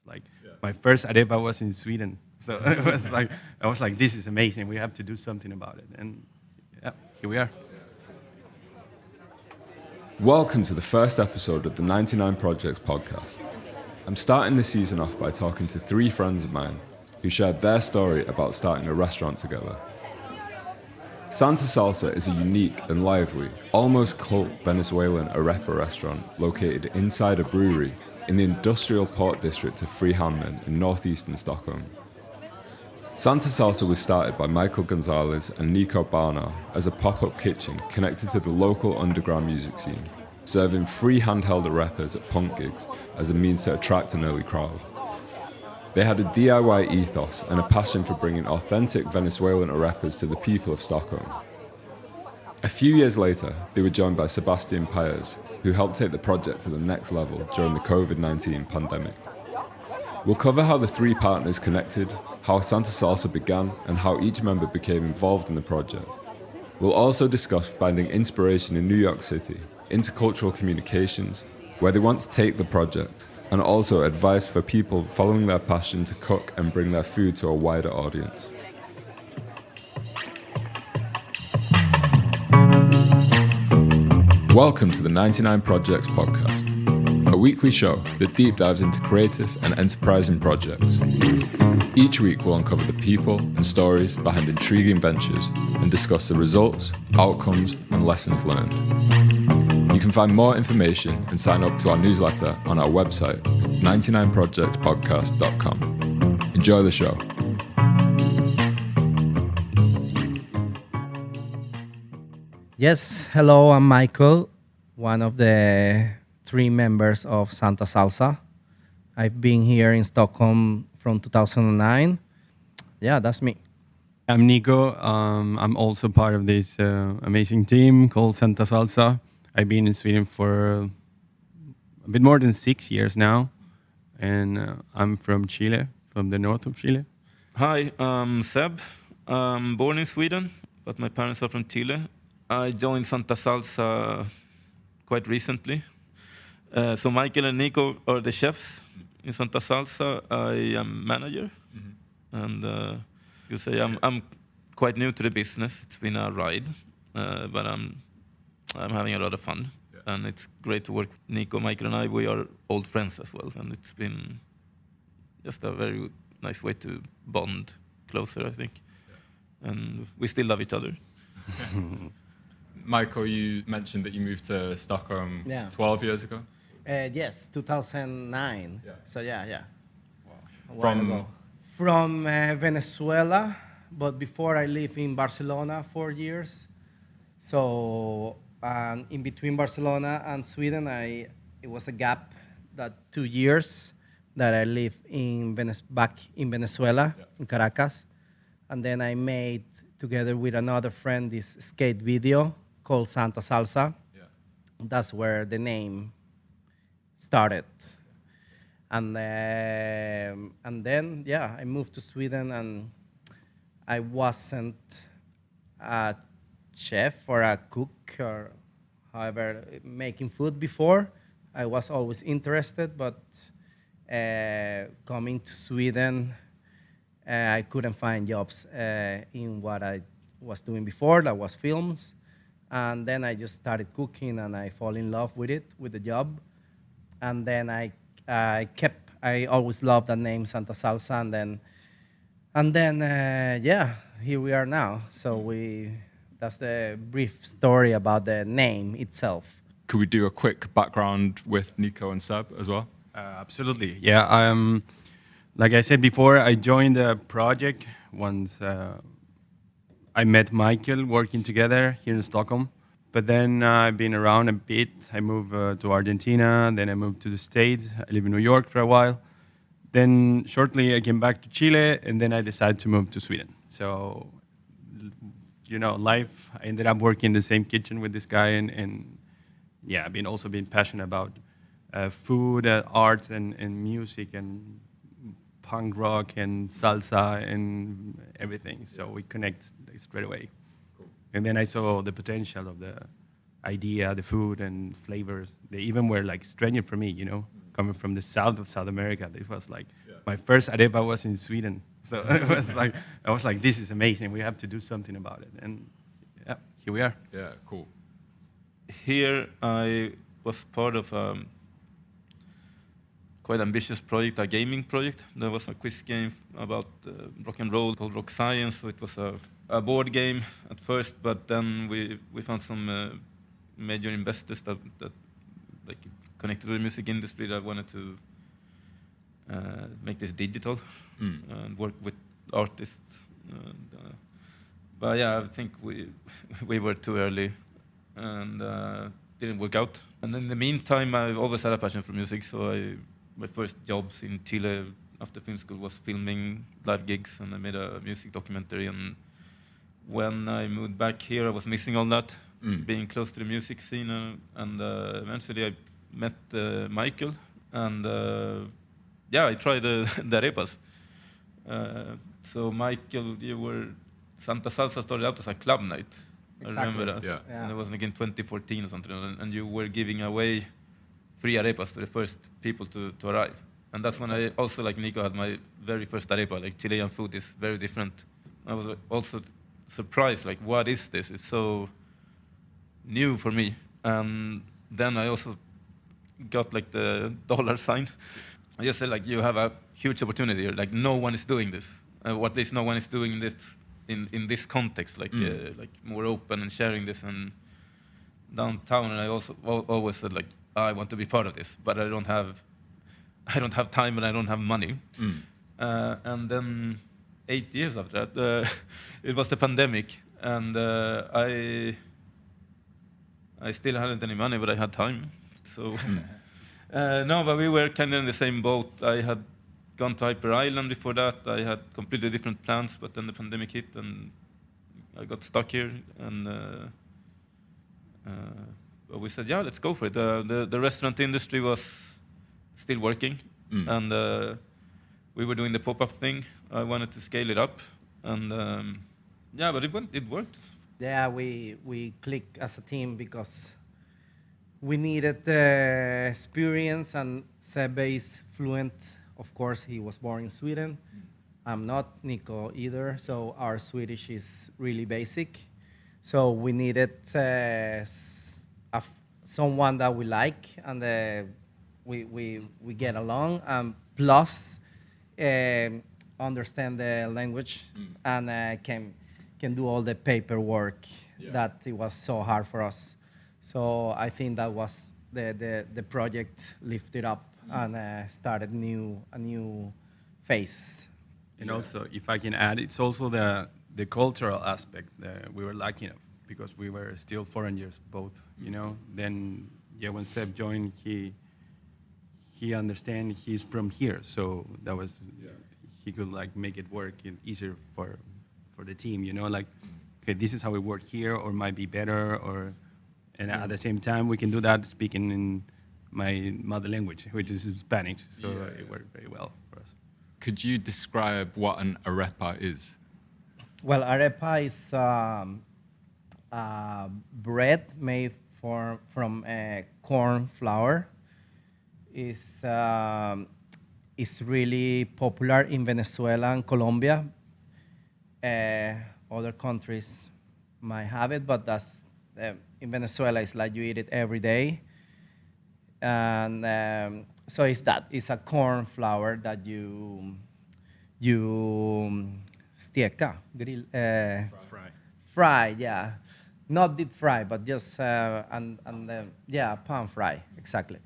Like my first arepa was in Sweden, so it was like I was like, this is amazing. We have to do something about it, and yeah, here we are. Welcome to the first episode of the 99 Projects podcast. I'm starting this season off by talking to three friends of mine who shared their story about starting a restaurant together. Santa Salsa is a unique and lively, almost cult Venezuelan arepa restaurant located inside a brewery in the industrial port district of Frihamnen in northeastern Stockholm. Santa Salsa was started by Maikel Gonzales and Nico Barnao as a pop-up kitchen connected to the local underground music scene, serving free handheld arepas at punk gigs as a means to attract an early crowd. They had a DIY ethos and a passion for bringing authentic Venezuelan arepas to the people of Stockholm. A few years later, they were joined by Sebastian Paez, who helped take the project to the next level during the COVID-19 pandemic. We'll cover how the three partners connected, how Santa Salsa began, and how each member became involved in the project. We'll also discuss finding inspiration in New York City, intercultural communications, where they want to take the project, and also advice for people following their passion to cook and bring their food to a wider audience. Welcome to the 99 Projects podcast, a weekly show that deep dives into creative and enterprising projects. Each week we'll uncover the people and stories behind intriguing ventures and discuss the results, outcomes, and lessons learned. You can find more information and sign up to our newsletter on our website, 99projectspodcast.com. Enjoy the show. Yes, hello, I'm Maikel, one of the three members of Santa Salsa. I've been here in Stockholm from 2009. Yeah, that's me. I'm Nico. I'm also part of this amazing team called Santa Salsa. I've been in Sweden for a bit more than 6 years now, and I'm from Chile, from the north of Chile. Hi, I'm Seb. I'm born in Sweden, but my parents are from Chile. I joined Santa Salsa quite recently. So Maikel and Nico are the chefs in Santa Salsa. I am manager, and you say I'm quite new to the business. It's been a ride, but I'm having a lot of fun, and it's great to work with Nico, Maikel, and I. We are old friends as well, and it's been just a very nice way to bond closer, I think. And we still love each other. Michael, you mentioned that you moved to Stockholm 12 years ago. Yes, 2009. Yeah. So yeah. From From Venezuela, but before I lived in Barcelona 4 years. So in between Barcelona and Sweden, it was a gap that 2 years that I lived back in Venezuela, in Caracas. And then I made, together with another friend, this skate video called Santa Salsa. Yeah. That's where the name started. And then, I moved to Sweden, and I wasn't a chef or a cook or however making food before. I was always interested, but coming to Sweden, I couldn't find jobs in what I was doing before, that was films. And then I just started cooking, and I fall in love with it, with the job. And then I always loved the name Santa Salsa, and then here we are now. So that's the brief story about the name itself. Could we do a quick background with Nico and Seb as well? Absolutely. Yeah. Like I said before, I joined the project once I met Maikel working together here in Stockholm. But then I've been around a bit. I moved to Argentina, then I moved to the States. I live in New York for a while. Then shortly I came back to Chile, and then I decided to move to Sweden. So, life, I ended up working in the same kitchen with this guy, and I've been passionate about food, art, and music, and punk rock, and salsa, and everything. So we connect straight away. And then I saw the potential of the idea, the food and flavors. They even were like stranger for me, coming from the south of South America. It was like my first arepa was in Sweden. So it was like I was like, this is amazing. We have to do something about it. And yeah, here we are. Yeah, cool. Here I was part of a quite ambitious project, a gaming project. There was a quiz game about rock and roll called Rock Science. So it was a board game at first, but then we found some major investors that like connected to the music industry that wanted to make this digital and work with artists. But yeah, I think we were too early and didn't work out. And in the meantime, I've always had a passion for music, so my first jobs in Chile after film school was filming live gigs, and I made a music documentary. And when I moved back here, I was missing all that, being close to the music scene. And eventually I met Maikel, and I tried the arepas. So Maikel, Santa Salsa started out as a club night. Exactly. I remember that. Yeah. And it was like in 2014 or something, and you were giving away free arepas to the first people to arrive. And that's when I also, like Nico, had my very first arepa. Like Chilean food is very different. I was also surprised, like, what is this? It's so new for me. And then I also got like the dollar sign. I just said, like, you have a huge opportunity here. Like, no one is doing this. Or at least no one is doing this in this context, like more open and sharing this and downtown. And I also always said, like, I want to be part of this, but I don't have time and I don't have money. And then 8 years after that, it was the pandemic, and I still hadn't any money, but I had time. So no, but we were kind of in the same boat. I had gone to Hyper Island before that. I had completely different plans, but then the pandemic hit, and I got stuck here. And but we said, yeah, let's go for it. The restaurant industry was still working, and we were doing the pop-up thing. I wanted to scale it up, and but it worked. Yeah, we clicked as a team because we needed the experience, and Sebe is fluent. Of course, he was born in Sweden. I'm not, Nico either, so our Swedish is really basic. So we needed someone that we like, and we get along, and plus understand the language, and can do all the paperwork that it was so hard for us. So I think that was the project lifted up and started a new phase. And also, if I can add, it's also the cultural aspect that we were lacking of, because we were still foreigners both, you know. Then when Seb joined, he understand he's from here, so that was he could like make it work easier for the team, you know, like, okay, this is how we work here, or might be better, and at the same time we can do that speaking in my mother language, which is Spanish, so it worked very well for us. Could you describe what an arepa is? Well, arepa is bread made from corn flour. It's really popular in Venezuela and Colombia. Other countries might have it, but that's in Venezuela. It's like you eat it every day, and so it's a corn flour that you steka, grill, fry, yeah, not deep fry, but just pan fry, exactly.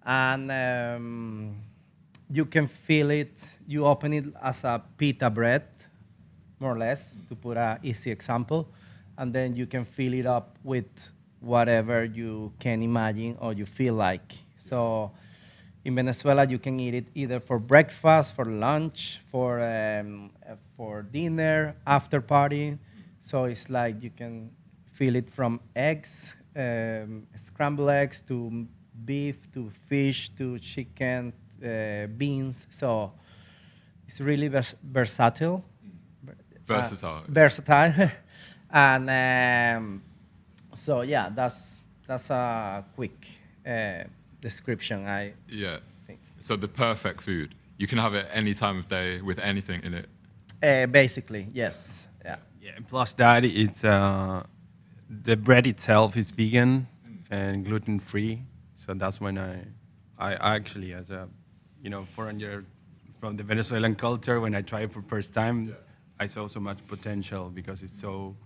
And you can feel it. You open it as a pita bread, more or less, to put an easy example, and then you can fill it up with whatever you can imagine or you feel like. So in Venezuela, you can eat it either for breakfast, for lunch, for dinner, after party. So it's like you can feel it from eggs, scrambled eggs, to beef, to fish, to chicken, beans. So it's really versatile. Versatile. And so yeah, that's a quick description, I think. So the perfect food. You can have it any time of day with anything in it. Basically, yes. Yeah. Yeah, and plus that it's the bread itself is vegan and gluten free. So that's when I actually as a foreigner from the Venezuelan culture, when I tried it for first time, I saw so much potential because it's so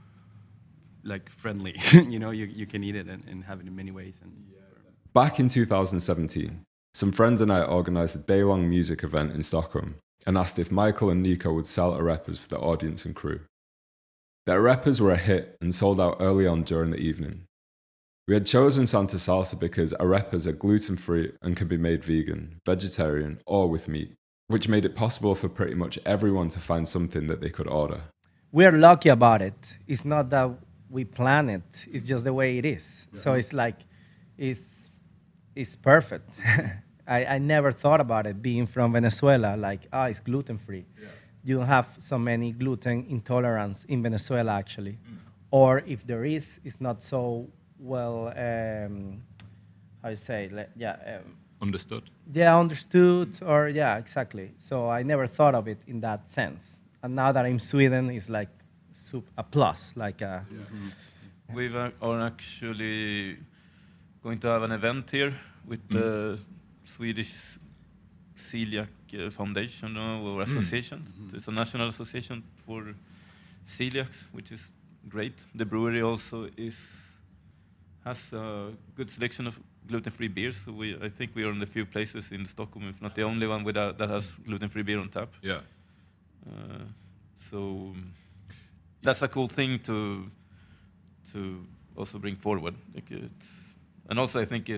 like friendly. You can eat it and have it in many ways. And Back in 2017, some friends and I organised a day-long music event in Stockholm and asked if Maikel and Nico would sell arepas for the audience and crew. The arepas were a hit and sold out early on during the evening. We had chosen Santa Salsa because arepas are gluten-free and can be made vegan, vegetarian, or with meat, which made it possible for pretty much everyone to find something that they could order. We're lucky about it. It's not that we plan it. It's just the way it is. So it's like, it's perfect. I never thought about it being from Venezuela. Like, it's gluten free. You don't have so many gluten intolerance in Venezuela actually, or if there is, it's not so well. How you say? Understood? Yeah, understood, or yeah, exactly. So I never thought of it in that sense. And now that I'm Sweden, it's like a plus. Like We are actually going to have an event here with the Swedish Celiac Foundation or association. It's a national association for celiacs, which is great. The brewery also has a good selection of gluten-free beers. So I think we are in the few places in Stockholm, if not the only one that has gluten-free beer on tap. Yeah. So that's a cool thing to also bring forward. And also I think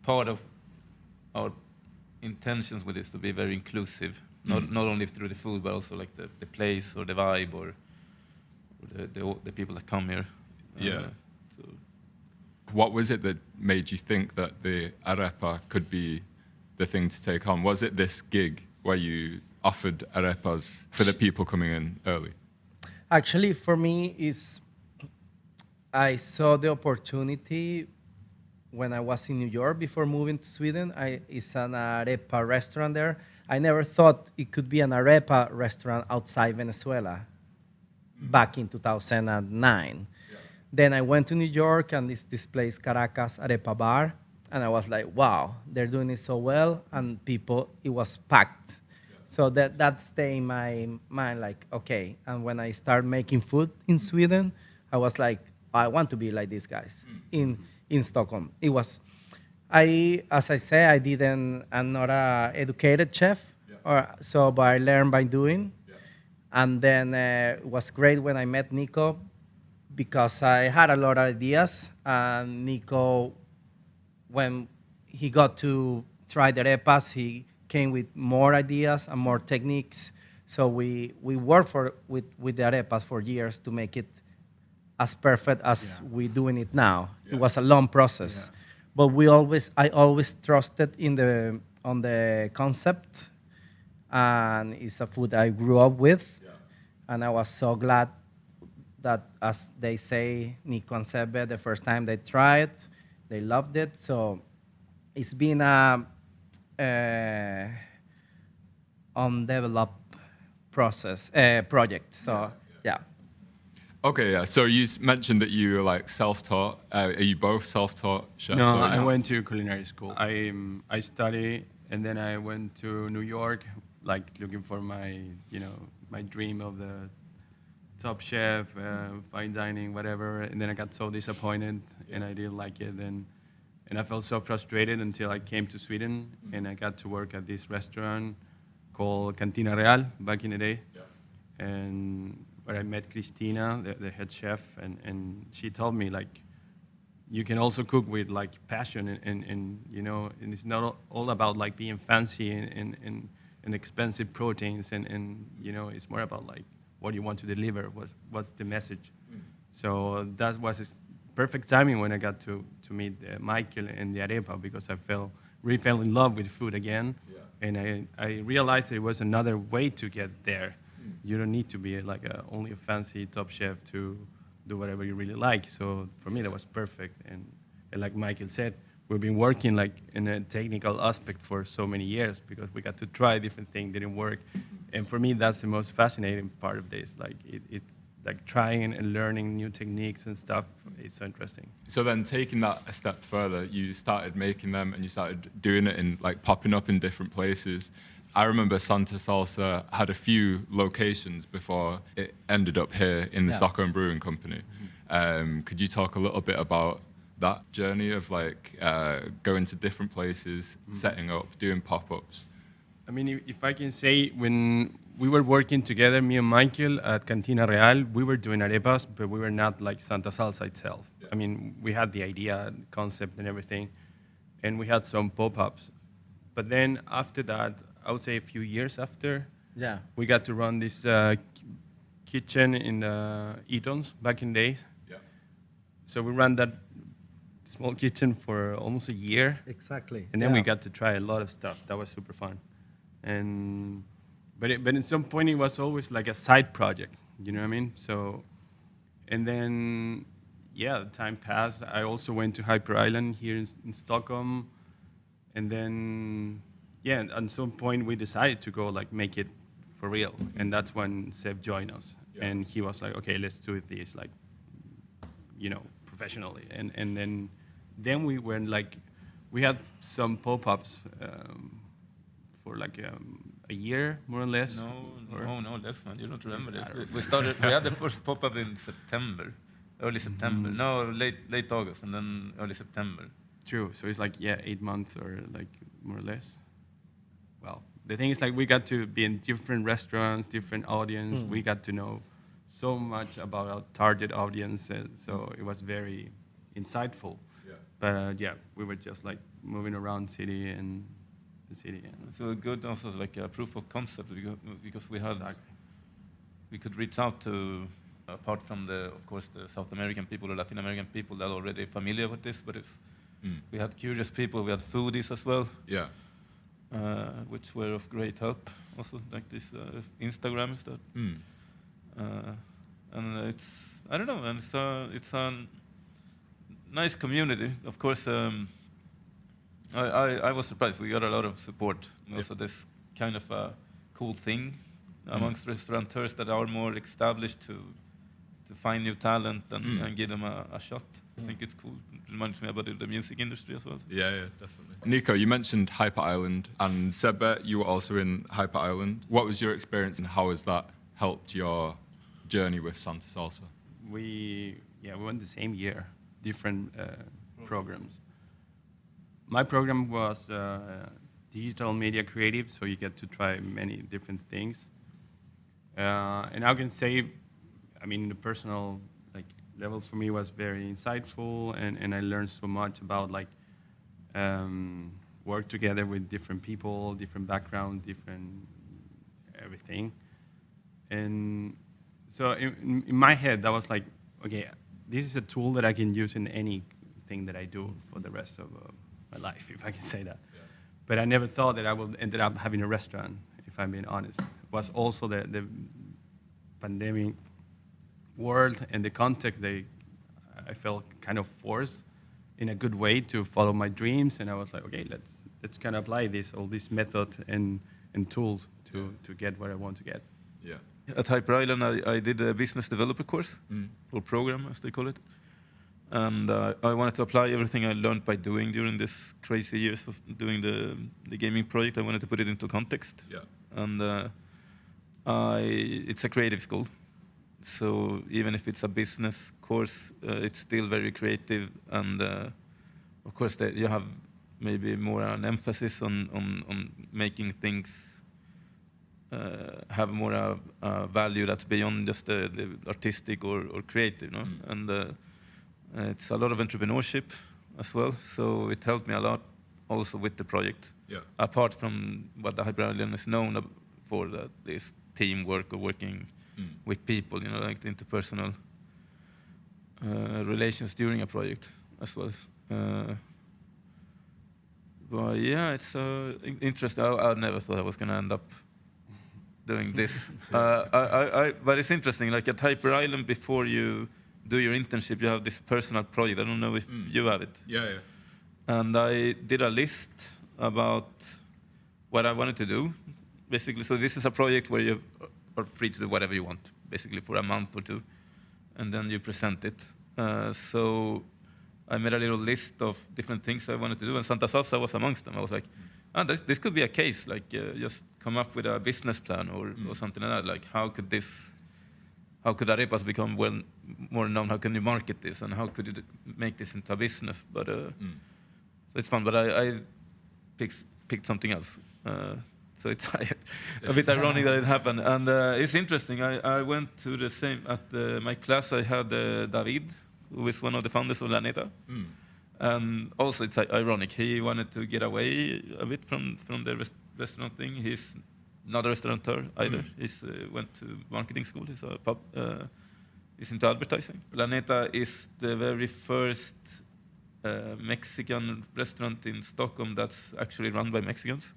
part of our intentions with this to be very inclusive, not only through the food, but also like the place or the vibe or the people that come here. So. What was it that made you think that the arepa could be the thing to take on? Was it this gig where you offered arepas for the people coming in early? actually, for me, I saw the opportunity when I was in New York before moving to Sweden. It's an arepa restaurant there. I never thought it could be an arepa restaurant outside Venezuela back in 2009. Then I went to New York and this place, Caracas Arepa Bar, and I was like, wow, they're doing it so well, and it was packed. So that stayed in my mind, like, okay. And when I started making food in Sweden, I was like, I want to be like these guys in Stockholm. As I say, I'm not a educated chef, but I learned by doing. And then it was great when I met Nico because I had a lot of ideas. And Nico, when he got to try the arepas, he came with more ideas and more techniques. So we worked with the arepas for years to make it as perfect as we're doing it now. It was a long process, but I always trusted on the concept, and it's a food I grew up with, and I was so glad that, as they say, Nico and Sebe, the first time they tried, they loved it. So it's been a undeveloped project. So yeah. Okay, yeah. So you mentioned that you were like self-taught. Are you both self-taught chefs? no, or I went to culinary school. I studied and then I went to New York, like looking for my dream of the top chef, fine dining, whatever. And then I got so disappointed, and I didn't like it. And I felt so frustrated until I came to Sweden, and I got to work at this restaurant called Cantina Real back in the day, and where I met Cristina, the head chef, and she told me like, you can also cook with like passion, and it's not all about like being fancy and expensive proteins, and it's more about like what you want to deliver, what's the message. So that was perfect timing when I got to meet Maikel and the arepa, because I really fell in love with food again, and I realized there was another way to get there. You don't need to be like only a fancy top chef to do whatever you really like. So for me, that was perfect. And like Maikel said, we've been working like in a technical aspect for so many years because we got to try different things, didn't work. And for me, that's the most fascinating part of this. Like it's like trying and learning new techniques and stuff. It's so interesting. So then taking that a step further, you started making them and you started doing it in like popping up in different places. I remember Santa Salsa had a few locations before it ended up here in the Stockholm Brewing Company. Could you talk a little bit about that journey of like going to different places, setting up, doing pop-ups? I mean, if I can say, when we were working together, me and Maikel at Cantina Real, we were doing arepas, but we were not like Santa Salsa itself. Yeah. I mean, we had the idea, concept, and everything, and we had some pop-ups. But then after that, I would say a few years after, we got to run this kitchen in the ethos back in days. Yeah. So we ran that small kitchen for almost a year. Exactly. And then we got to try a lot of stuff. That was super fun. But at some point it was always like a side project. You know what I mean? So, and then time passed. I also went to Hyper Island here in Stockholm, and then at some point we decided to go like make it for real, and that's when Seb joined us, and he was like, okay, let's do this like, professionally, and then we went like, we had some pop-ups for like a year more or less. No, less, man. You don't remember this. We had the first pop-up in September, early September. No, late August, and then early September. True. So it's like 8 months or like more or less. Well, the thing is like we got to be in different restaurants, different audience. We got to know so much about our target audience, so it was very insightful. Yeah. But we were just like moving around city and the city. So good, also like a proof of concept because we had we could reach out to, apart from of course the South American people or Latin American people that are already familiar with this, but we had curious people, we had foodies as well. Yeah. Which were of great help. Also, like this Instagram that, and I don't know, and it's a nice community. Of course, I was surprised. We got a lot of support. Also, this kind of a cool thing amongst restaurateurs that are more established to find new talent and give them a shot. I think it's cool. It reminds me about the music industry as well. Yeah, definitely. Nico, you mentioned Hyper Island, and Seba, you were also in Hyper Island. What was your experience, and how has that helped your journey with Santa Salsa? We went the same year, different programs. My program was digital media creative, so you get to try many different things. And I can say, I mean, the personal level for me was very insightful, and I learned so much about work together with different people, different backgrounds, different everything. And so in my head, that was like, okay, this is a tool that I can use in anything that I do for the rest of my life, if I can say that. Yeah. But I never thought that I would ended up having a restaurant, if I'm being honest. It was also the pandemic world and the context, I felt kind of forced in a good way to follow my dreams, and I was like, okay, let's kind of apply all this method and tools to get where I want to get. Yeah. At Hyper Island, I did a business developer course, or program as they call it, and I wanted to apply everything I learned by doing during this crazy years of doing the gaming project. I wanted to put it into context. Yeah. And it's a creative school. So even if it's a business course, it's still very creative, and of course you have maybe more an emphasis on making things have more value that's beyond just the artistic or creative, and it's a lot of entrepreneurship as well. So it helped me a lot also with the project. Yeah. Apart from what the Hyper Island is known for, this teamwork or working with people, like the interpersonal relations during a project as well. But yeah, it's interesting. I never thought I was going to end up doing this. But it's interesting, like at Hyper Island, before you do your internship, you have this personal project. I don't know if you have it. Yeah. and I did a list about what I wanted to do, basically. So this is a project where you are free to do whatever you want, basically for a month or two, and then you present it. So I made a little list of different things I wanted to do, and Santa Salsa was amongst them. I was like, this could be a case, like just come up with a business plan or something like that. Like how could arepas become more known? How can you market this, and how could you make this into a business? But so it's fun. But I picked something else. So it's a bit ironic that it happened. And it's interesting. I went to the same my class. I had David, who is one of the founders of Laneta. And also, it's ironic. He wanted to get away a bit from the restaurant thing. He's not a restaurateur either. He's went to marketing school. He's into advertising. Laneta is the very first Mexican restaurant in Stockholm that's actually run by Mexicans.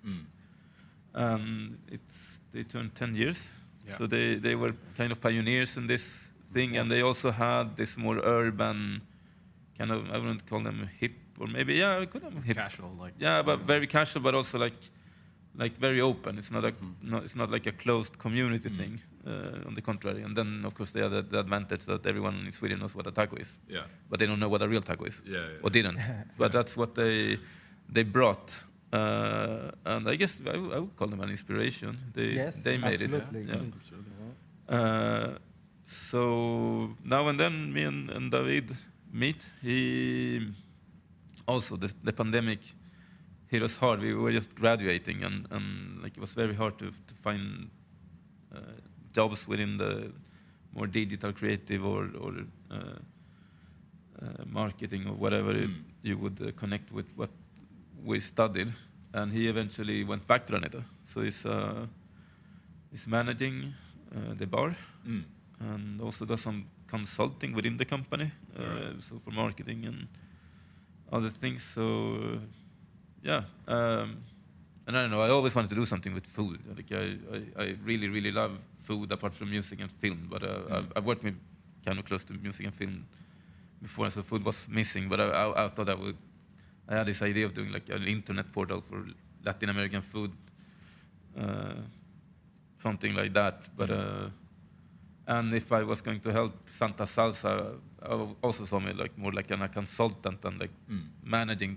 They turned 10 years. Yeah. So they were kind of pioneers in this thing, and they also had this more urban kind of, I wouldn't call them hip, or maybe, I could have hip. Casual, like. Yeah, but very casual, but also like very open. It's not it's not like a closed community thing. On the contrary, and then of course they have the advantage that everyone in Sweden knows what a taco is. Yeah. But they don't know what a real taco is. Yeah. Or didn't. But that's what they brought. And I guess I would call them an inspiration. They made absolutely. it. Yeah. So now and then, me and David meet. He also the pandemic hit us hard. We were just graduating, and like it was very hard to find jobs within the more digital, creative, or marketing or whatever you would connect with what we studied. And he eventually went back to Laneta. So he's managing the bar and also does some consulting within the company, so for marketing and other things. So yeah, and I don't know. I always wanted to do something with food. Like I really, really love food apart from music and film. But I've worked with kind of close to music and film before, so food was missing. But I thought I had this idea of doing like an internet portal for Latin American food, something like that. But and if I was going to help Santa Salsa, I also saw me like more like a consultant and like managing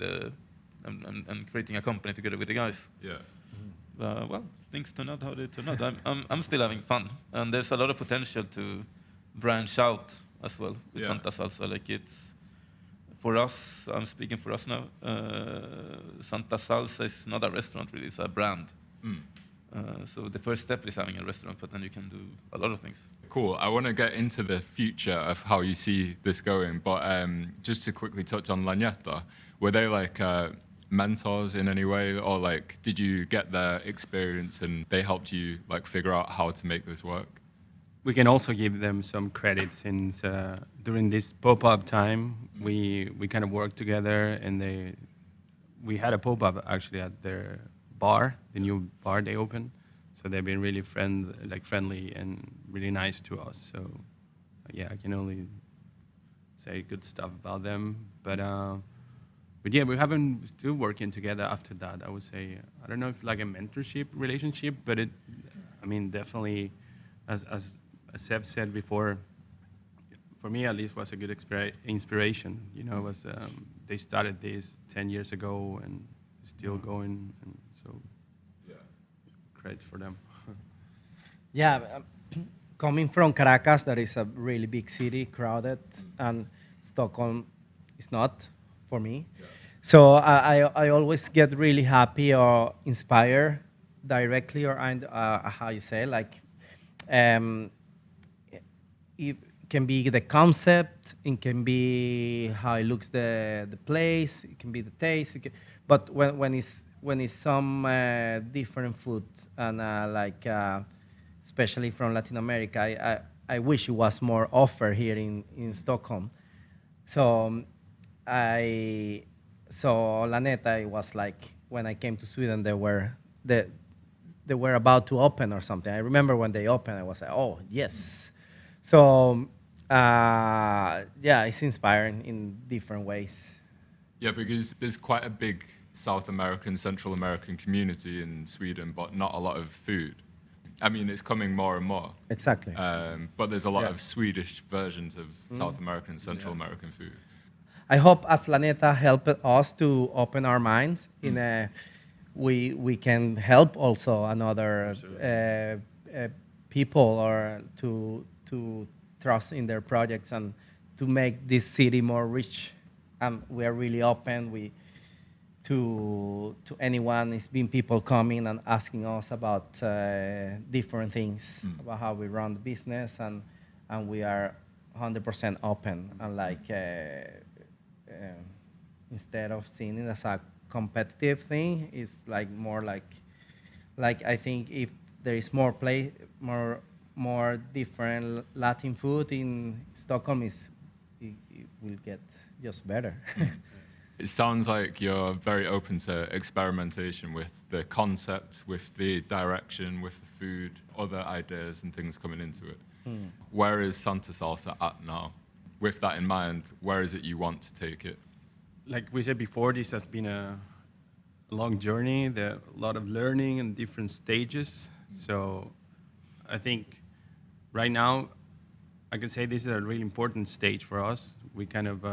and creating a company together with the guys. Yeah. Well, things turn out how they turn out. I'm still having fun, and there's a lot of potential to branch out as well with Santa Salsa. Like it's for us. I'm speaking for us now. Santa Salsa is not a restaurant really; it's a brand. So the first step is having a restaurant, but then you can do a lot of things. Cool. I want to get into the future of how you see this going, but just to quickly touch on Laneta, were they like mentors in any way, or like did you get their experience and they helped you like figure out how to make this work? We can also give them some credit since during this pop-up time we kind of worked together, and we had a pop-up actually at their bar, the new bar they opened. So they've been really friendly and really nice to us. So yeah, I can only say good stuff about them. But yeah, we haven't still working together after that. I would say, I don't know if like a mentorship relationship, but definitely, as Seb said before, for me at least was a good inspiration. You know, it was they started this 10 years ago and still going, and so credit for them. Yeah, coming from Caracas, that is a really big city, crowded, and Stockholm is not for me. Yeah. So I always get really happy or inspired directly, or how you say, like, it can be the concept, it can be how it looks the place, it can be the taste, but when it's some different food and especially from Latin America, I wish it was more offered here in Stockholm. So Laneta, it was like when I came to Sweden, they were about to open or something. I remember when they opened, I was like, oh yes. So yeah, it's inspiring in different ways. Yeah, because there's quite a big South American, Central American community in Sweden, but not a lot of food. I mean, it's coming more and more. Exactly. But there's a lot Yeah. of Swedish versions of South American and Central American food. I hope as Laneta helped us to open our minds in a we can help also another people or to trust in their projects and to make this city more rich. And we are really open. We to anyone. It's been people coming and asking us about different things about how we run the business, and we are 100% open. And like instead of seeing it as a competitive thing, it's like more like I think if there is more different Latin food in Stockholm, it will get just better. It sounds like you're very open to experimentation with the concept, with the direction, with the food, other ideas and things coming into it. Where is Santa Salsa at now? With that in mind, where is it you want to take it? Like we said before, this has been a long journey. There are a lot of learning and different stages. So I think right now, I can say this is a really important stage for us. We kind of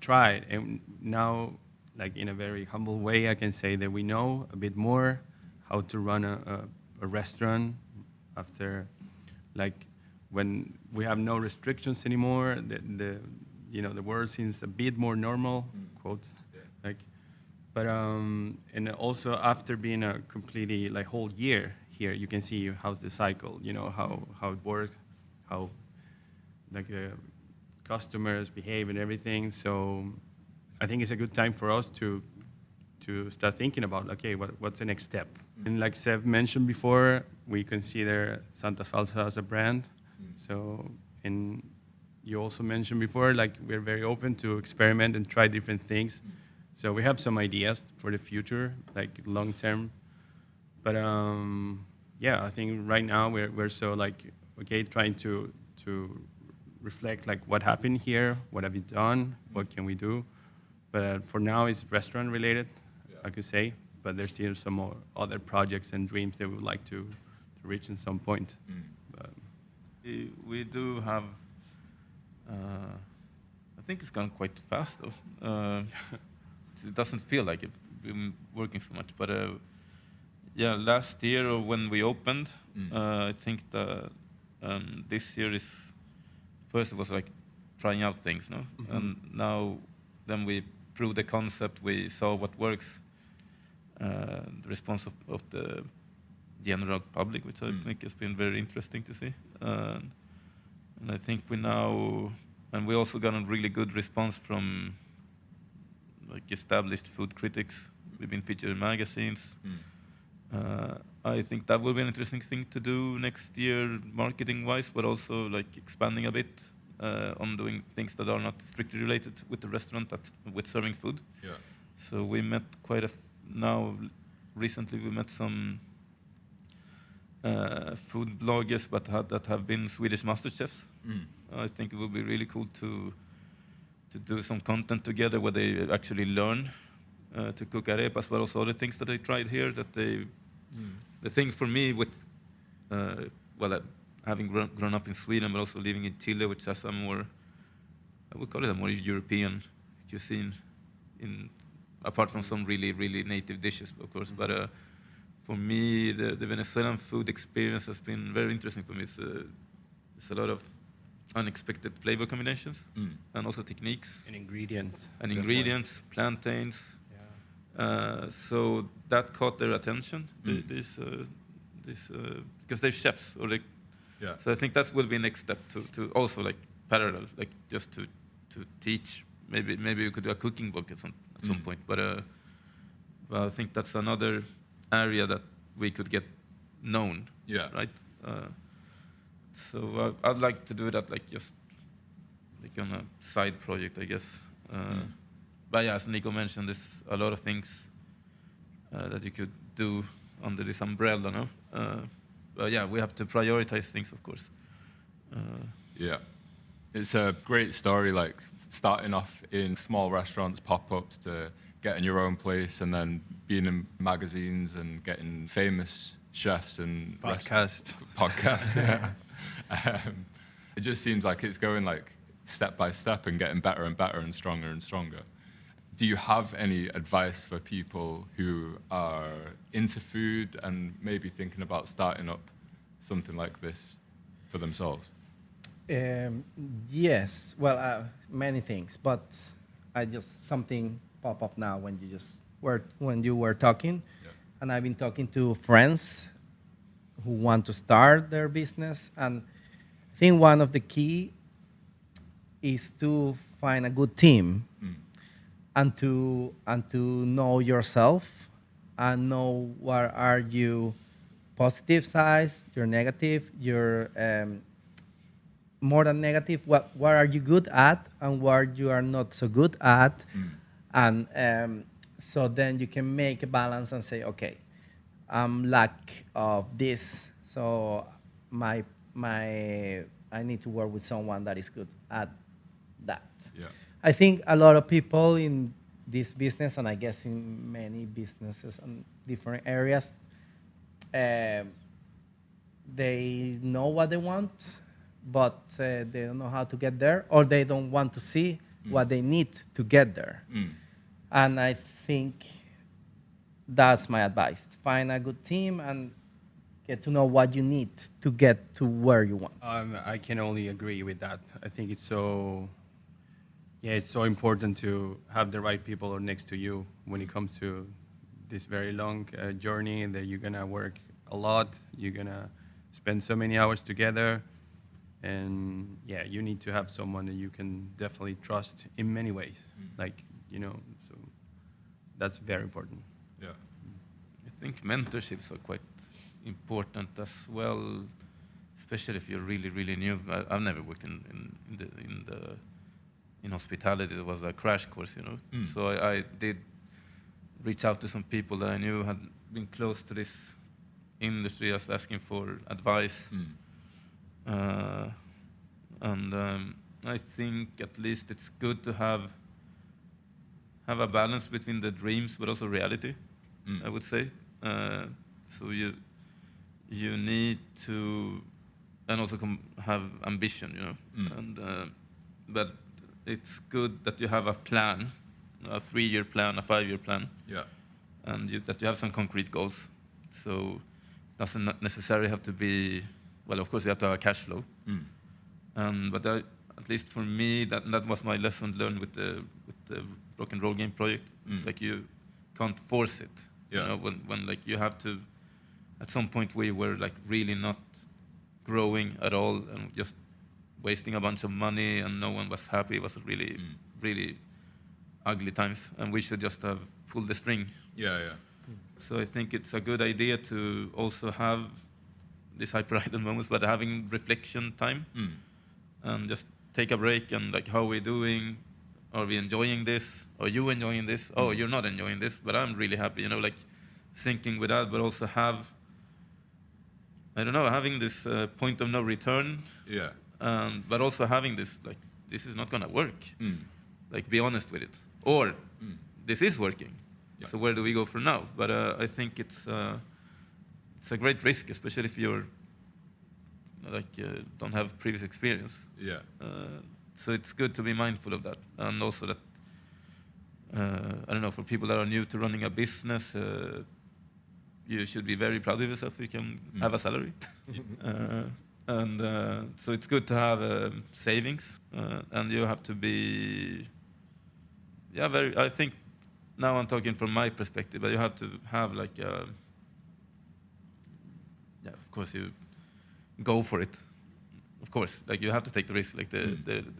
tried, and now, like in a very humble way, I can say that we know a bit more how to run a restaurant after, like, when we have no restrictions anymore. The world seems a bit more normal, quotes, like, but and also after being a completely like whole year here, you can see how's the cycle, how it works, how like customers behave and everything. So I think it's a good time for us to start thinking about, okay, what's the next step? And like Seb mentioned before, we consider Santa Salsa as a brand. So, and you also mentioned before, like we're very open to experiment and try different things. So we have some ideas for the future, like long term. But yeah, I think right now we're so like, okay, trying to reflect like what happened here, what have we done, what can we do. But for now, it's restaurant related, I could say. But there's still some more other projects and dreams that we would like to reach at some point. But We do have. I think it's gone quite fast though. It doesn't feel like it. We've been working so much, but yeah, last year or when we opened, I think that this year is first it was like trying out things, no, and now then we proved the concept. We saw what works. The response of the general public, which I think has been very interesting to see. And I think we also got a really good response from like established food critics. We've been featured in magazines. I think that will be an interesting thing to do next year, marketing-wise, but also like expanding a bit on doing things that are not strictly related with the restaurant, with serving food. Yeah. So we met recently we met some food bloggers, but that have been Swedish master chefs. I think it would be really cool to do some content together where they actually learn to cook arepas, but also other things that they tried here. The thing for me with having grown up in Sweden, but also living in Chile, which has a more, I would call it a more European cuisine, apart from some really, really native dishes, of course. But for me, the Venezuelan food experience has been very interesting for me. It's a lot of unexpected flavor combinations and also techniques. and ingredients. And ingredients, plantains. So that caught their attention. Because they're chefs, so I think that will be next step to also like parallel, like just to teach. Maybe we could do a cooking book at some point. But I think that's another area that we could get known. Yeah. Right. So I'd like to do that, like just like on a side project, I guess. But yeah, as Nico mentioned, there's a lot of things that you could do under this umbrella, no? But yeah, we have to prioritize things, of course. Yeah. It's a great story, like starting off in small restaurants, pop-ups, to getting your own place, and then being in magazines and getting famous chefs and podcast. Yeah. It just seems like it's going like step by step and getting better and better and stronger. Do you have any advice for people who are into food and maybe thinking about starting up something like this for themselves? Yes, well, many things, but I just something pop up now when you were talking, Yeah. and I've been talking to friends who want to start their business, and I think one of the key is to find a good team and to know yourself and know what are you positive sides, your negative, your more than negative, what are you good at and what you are not so good at, and so then you can make a balance and say, okay, I'm lack of this, so my I need to work with someone that is good at that. Yeah. I think a lot of people in this business, and I guess in many businesses and different areas, they know what they want, but they don't know how to get there, or they don't want to see what they need to get there. And I think that's my advice. Find a good team and get to know what you need to get to where you want. I can only agree with that. I think it's so important to have the right people next to you when it comes to this very long journey that you're gonna work a lot. You're gonna spend so many hours together, and yeah, you need to have someone that you can definitely trust in many ways. Like, so that's very important. Yeah. I think mentorships are quite important as well, especially if you're really, really new. I've never worked in hospitality. It was a crash course, So I did reach out to some people that I knew had been close to this industry, just asking for advice. And I think at least it's good to have a balance between the dreams but also reality. I would say. So you need to, and also have ambition, and but it's good that you have a plan, a 3-year plan, a 5-year plan, and that you have some concrete goals. So it doesn't necessarily have to be, well, of course you have to have a cash flow, but at least for me, that was my lesson learned with the rock and roll game project. It's like you can't force it. When like you have to, at some point we were like really not growing at all and just wasting a bunch of money and no one was happy. It was really, really ugly times, and we should just have pulled the string. Yeah. So I think it's a good idea to also have these hyper-idle moments, but having reflection time and just take a break and like, how are we doing? Are we enjoying this? Are you enjoying this? Oh, you're not enjoying this, but I'm really happy. Like thinking with that, but also having this point of no return. Yeah. But also having this, like, this is not gonna work. Like, be honest with it. Or this is working. Yeah. So where do we go from now? But I think it's a great risk, especially if you're don't have previous experience. Yeah. So it's good to be mindful of that, and also that for people that are new to running a business, you should be very proud of yourself. You can have a salary, and so it's good to have savings, and you have to be, very. I think now I'm talking from my perspective, but you have to have like, of course you go for it. Of course, like you have to take the risk. Like the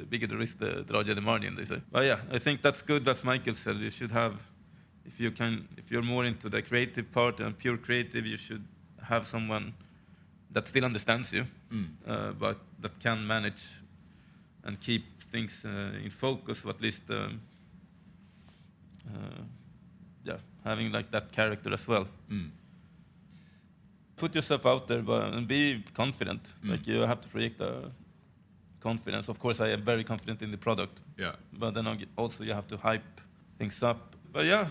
bigger the risk, the larger the margin, they say. But I think that's good. As Maikel said, you should have, if you're more into the creative part and pure creative, you should have someone that still understands you, but that can manage and keep things in focus, or at least, having like that character as well. Put yourself out there, and be confident. Like you have to project confidence. Of course, I am very confident in the product. Yeah. But then also you have to hype things up. But yeah,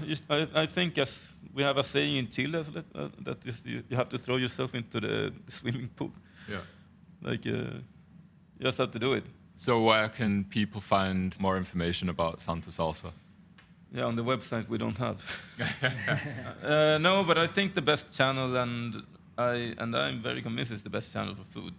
I think as we have a saying in Chile, that is you have to throw yourself into the swimming pool. Yeah. Like, you just have to do it. So where can people find more information about Santa Salsa? Yeah, on the website we don't have. No, but I think the best channel, and I'm very convinced it's the best channel for food,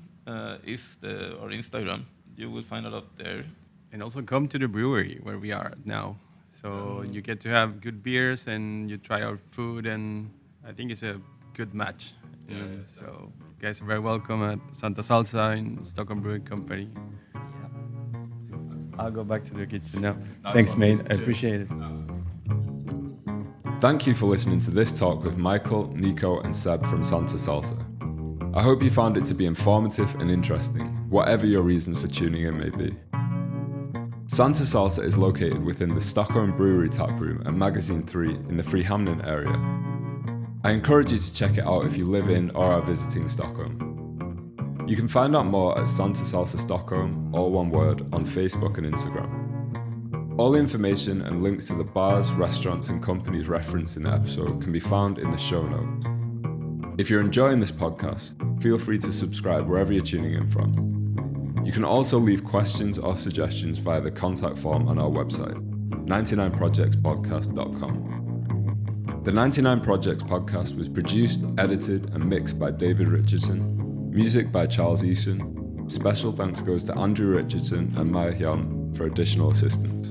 is our Instagram. You will find a lot there. And also come to the brewery where we are now. So you get to have good beers and you try our food, and I think it's a good match. So you guys are very welcome at Santa Salsa in Stockholm Brewing Company. I'll go back to the kitchen now. Thanks, mate. I appreciate it. Thank you for listening to this talk with Maikel, Nico, and Seb from Santa Salsa. I hope you found it to be informative and interesting, whatever your reasons for tuning in may be. Santa Salsa is located within the Stockholm Brewery taproom and Magazine 3 in the Frihamnen area. I encourage you to check it out if you live in or are visiting Stockholm. You can find out more at Santa Salsa Stockholm, all one word, on Facebook and Instagram. All the information and links to the bars, restaurants, and companies referenced in the episode can be found in the show notes. If you're enjoying this podcast, feel free to subscribe wherever you're tuning in from. You can also leave questions or suggestions via the contact form on our website, 99projectspodcast.com. The 99 Projects podcast was produced, edited, and mixed by David Richardson. Music by Charles Eason. Special thanks goes to Andrew Richardson and Maikel for additional assistance.